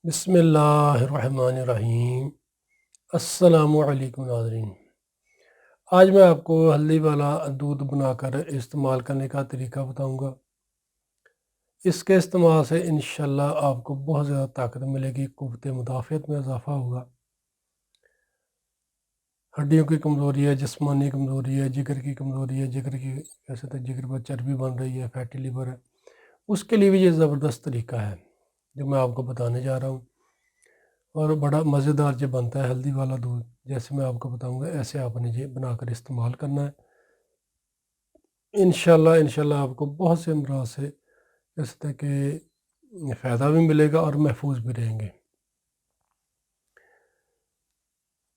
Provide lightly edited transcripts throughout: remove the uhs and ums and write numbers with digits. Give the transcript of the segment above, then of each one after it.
बिस्मिल्लाहिर्रहमानिर्रहीम। अस्सलामु अलैकुम नाज़रीन। आज मैं आपको हल्दी वाला दूध बनाकर इस्तेमाल करने का तरीका बताऊंगा। इसके इस्तेमाल से इंशाल्लाह आपको बहुत ज़्यादा ताकत मिलेगी, क़ुव्वत मुदाफ़अत में इजाफ़ा होगा। हड्डियों की कमज़ोरी है, जिस्मानी कमज़ोरी है, जिगर की कमज़ोरी है, जिगर की कैसे तो जिगर पर चर्बी बन रही है, फैटी लीवर है, उसके लिए भी ये ज़बरदस्त तरीका है जो मैं आपको बताने जा रहा हूँ। और बड़ा मज़ेदार जो बनता है हल्दी वाला दूध, जैसे मैं आपको बताऊंगा ऐसे आपने ये बनाकर इस्तेमाल करना है। इंशाल्लाह आपको बहुत से अमराज से जैसे कि फ़ायदा भी मिलेगा और महफूज भी रहेंगे।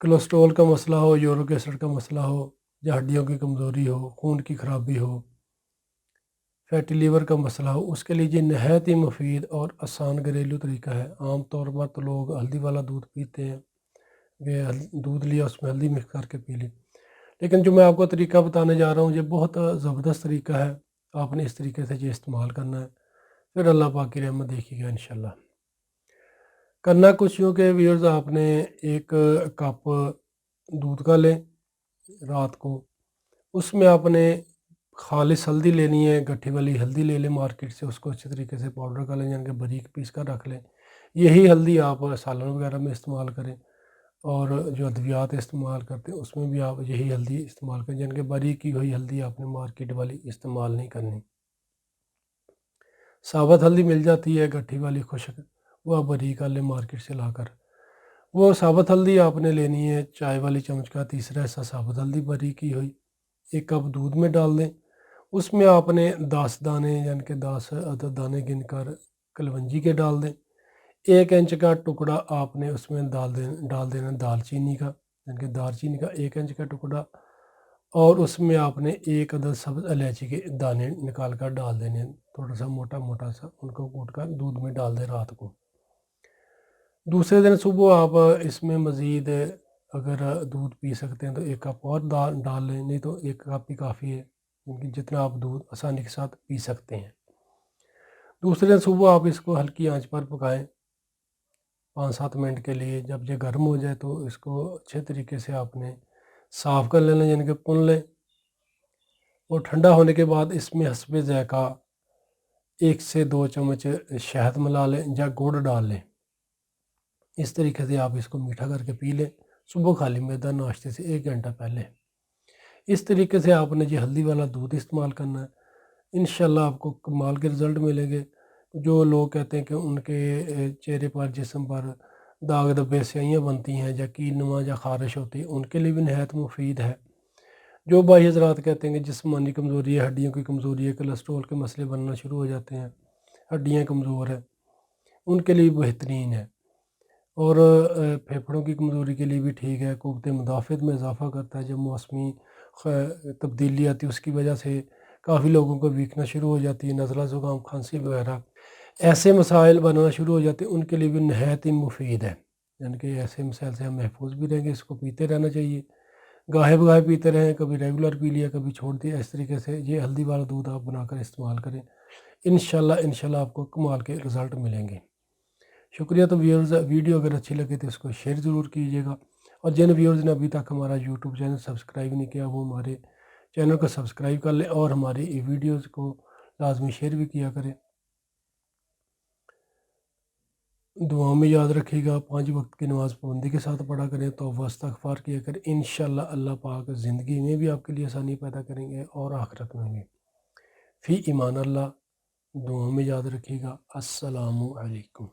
कोलेस्ट्रॉल का मसला हो, यूरिक एसिड का मसला हो, या हड्डियों की कमज़ोरी हो, खून की खराबी हो, फैटी लीवर का मसला हो, उसके लिए ये नहायत ही मुफीद और आसान घरेलू तरीका है। आम तौर पर तो लोग हल्दी वाला दूध पीते हैं, वे दूध लिया उसमें हल्दी मिक्स करके पी ली, लेकिन जो मैं आपको तरीका बताने जा रहा हूँ ये बहुत ज़बरदस्त तरीका है। आपने इस तरीके से ये इस्तेमाल करना है, फिर अल्लाह पाक की रहमत देखिएगा इंशाल्लाह। करना कुछ यूँ कि व्यूअर्स, आपने एक कप दूध का लें रात को, उसमें आपने खालिस हल्दी लेनी है, गट्ठी वाली हल्दी ले लें मार्केट से, उसको अच्छे तरीके से पाउडर कर लें, यानी कि बारीक पीस कर रख लें। यही हल्दी आप सालन वगैरह में इस्तेमाल करें, और जो अद्वियात इस्तेमाल करते हैं उसमें भी आप यही हल्दी इस्तेमाल करें, यानी कि बारीक की हुई हल्दी आपने मार्केट वाली इस्तेमाल नहीं करनी। साबुत हल्दी मिल जाती है गट्ठी वाली खुश्क, वो आप बारीक कर लें मार्केट से लाकर। वो साबुत हल्दी आपने लेनी है चाय वाली चम्मच का तीसरा हिस्सा साबुत हल्दी बारीक की हुई, एक कप दूध में डाल दें। उसमें आपने 10 दाने यानी कि 10 अदद दाने गिनकर कलवंजी के डाल दें। 1 इंच का टुकड़ा आपने उसमें डाल देना दालचीनी का, यानी कि दालचीनी का 1 इंच का टुकड़ा, और उसमें आपने 1 अदद सब्ज़ इलायची के दाने निकाल कर डाल देने, थोड़ा सा मोटा मोटा सा, उनको कूट कर दूध में डाल दें रात को। दूसरे दिन सुबह आप इसमें मज़ीद अगर दूध पी सकते हैं तो 1 कप और डाल लें, नहीं तो 1 कप ही काफ़ी है, क्योंकि जितना आप दूध आसानी के साथ पी सकते हैं। दूसरे दिन सुबह आप इसको हल्की आंच पर पकाएं 5-7 मिनट के लिए। जब ये गर्म हो जाए तो इसको अच्छे तरीके से आपने साफ़ कर लेना, यानी कि पुन लें, और ठंडा होने के बाद इसमें हस्बे ज़ायक़ा 1 से 2 चम्मच शहद मिला लें या गुड़ डाल लें। इस तरीके से आप इसको मीठा करके पी लें सुबह खाली मैदा नाश्ते से 1 घंटा पहले। इस तरीके से आपने ये हल्दी वाला दूध इस्तेमाल करना है। इंशाल्लाह आपको कमाल के रिज़ल्ट मिलेंगे। जो लोग कहते हैं कि उनके चेहरे पर, जिस्म पर दाग धब्बे, स्याहियाँ बनती हैं या कीलनुमा या ख़ारिश होती है, उनके लिए भी नहायत मुफीद है। जो भाई हज़रात कहते हैं कि जिस्मानी कमज़ोरी है, हड्डियों की कमज़ोरी है, कोलेस्ट्रॉल के मसले बनना शुरू हो जाते हैं, हड्डियाँ कमज़ोर है, उनके लिए बेहतरीन है। और फेफड़ों की कमज़ोरी के लिए भी ठीक है, क़ुव्वत मुदाफ़अत में इज़ाफ़ा करता है। जब मौसमी तब्दीली आती है उसकी वजह से काफ़ी लोगों को वीकनेस शुरू हो जाती है, नज़ला ज़ुकाम खांसी वगैरह ऐसे मसाइल बनना शुरू हो जाते हैं, उनके लिए भी नहायत ही मुफीद है। यानी कि ऐसे मसाइल से हम महफूज भी रहेंगे। इसको पीते रहना चाहिए, गाहे बगाहे पीते रहें, कभी रेगुलर पी लिया, कभी छोड़ दिया। इस तरीके से ये हल्दी वाला दूध आप बनाकर इस्तेमाल करें, इंशाल्लाह आपको कमाल के रिज़ल्ट मिलेंगे। शुक्रिया। तो व्यूअर्स, वीडियो अगर अच्छी लगे तो इसको शेयर ज़रूर कीजिएगा, और जिन व्यूअर्स ने अभी तक हमारा यूट्यूब चैनल सब्सक्राइब नहीं किया वो हमारे चैनल को सब्सक्राइब कर लें, और हमारी वीडियोज़ को लाजमी शेयर भी किया करें। दुआ में याद रखिएगा, 5 वक्त की नमाज़ पाबंदी के साथ पढ़ा करें, तौबा इस्तग़फ़ार किया करें। इंशाल्लाह अल्लाह पाक ज़िंदगी में भी आपके लिए आसानी पैदा करेंगे और आखिरत में भी। फ़ी ईमान अल्लाह। दुआ में याद रखिएगा। अस्सलामु अलैकुम।